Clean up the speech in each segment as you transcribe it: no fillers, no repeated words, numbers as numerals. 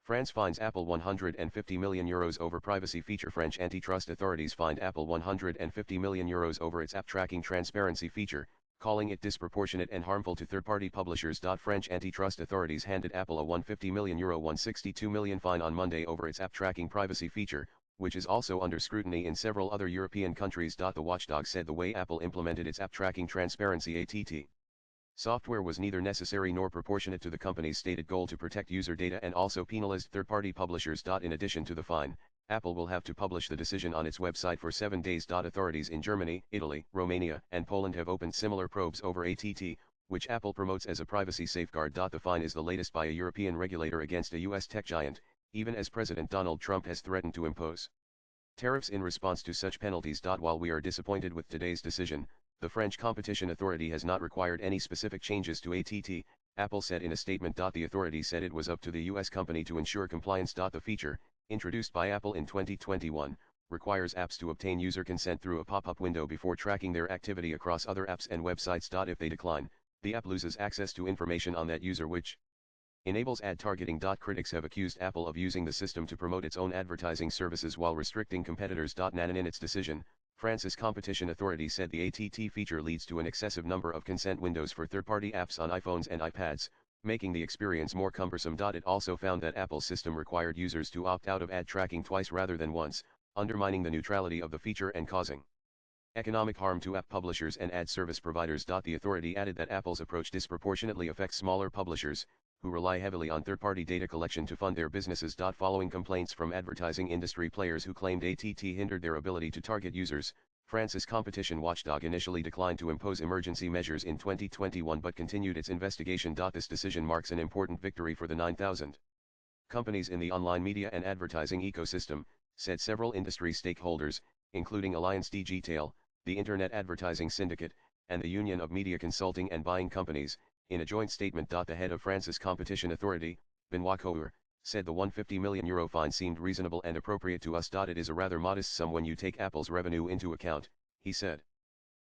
France fines Apple €150 million over privacy feature. French antitrust authorities fined Apple €150 million over its app tracking transparency feature, calling it disproportionate and harmful to third-party publishers. French antitrust authorities handed Apple a €150 million €162 million fine on Monday over its app tracking privacy feature, which is also under scrutiny in several other European countries. The watchdog said the way Apple implemented its app tracking transparency ATT software was neither necessary nor proportionate to the company's stated goal to protect user data and also penalized third-party publishers. In addition to the fine, Apple will have to publish the decision on its website for 7 days. Authorities in Germany, Italy, Romania, and Poland have opened similar probes over ATT, which Apple promotes as a privacy safeguard. The fine is the latest by a European regulator against a US tech giant, even as President Donald Trump has threatened to impose tariffs in response to such penalties. While we are disappointed with today's decision, the French Competition Authority has not required any specific changes to ATT, Apple said in a statement. The authority said it was up to the US company to ensure compliance. The feature, introduced by Apple in 2021, requires apps to obtain user consent through a pop-up window before tracking their activity across other apps and websites. If they decline, the app loses access to information on that user, which enables ad targeting. Critics have accused Apple of using the system to promote its own advertising services while restricting competitors. In its decision, France's competition authority said the ATT feature leads to an excessive number of consent windows for third-party apps on iPhones and iPads, making the experience more cumbersome. It also found that Apple's system required users to opt out of ad tracking twice rather than once, undermining the neutrality of the feature and causing economic harm to app publishers and ad service providers. The authority added that Apple's approach disproportionately affects smaller publishers, who rely heavily on third-party data collection to fund their businesses. Following complaints from advertising industry players who claimed ATT hindered their ability to target users, France's competition watchdog initially declined to impose emergency measures in 2021 but continued its investigation. This decision marks an important victory for the 9,000 companies in the online media and advertising ecosystem, said several industry stakeholders, including Alliance Digital, the Internet Advertising Syndicate, and the Union of Media Consulting and Buying Companies, in a joint statement. The head of France's competition authority, Benoit Coeur, said the €150 million fine seemed reasonable and appropriate to us. It is a rather modest sum when you take Apple's revenue into account, he said.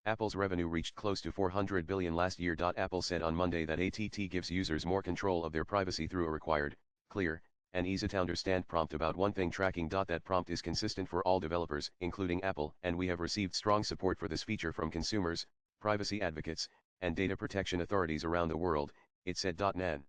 Apple's revenue reached close to $400 billion last year. Apple said on Monday that ATT gives users more control of their privacy through a required, clear, and easy-to-understand prompt about one thing tracking. That prompt is consistent for all developers, including Apple, and we have received strong support for this feature from consumers, privacy advocates, and data protection authorities around the world, it said. Nan.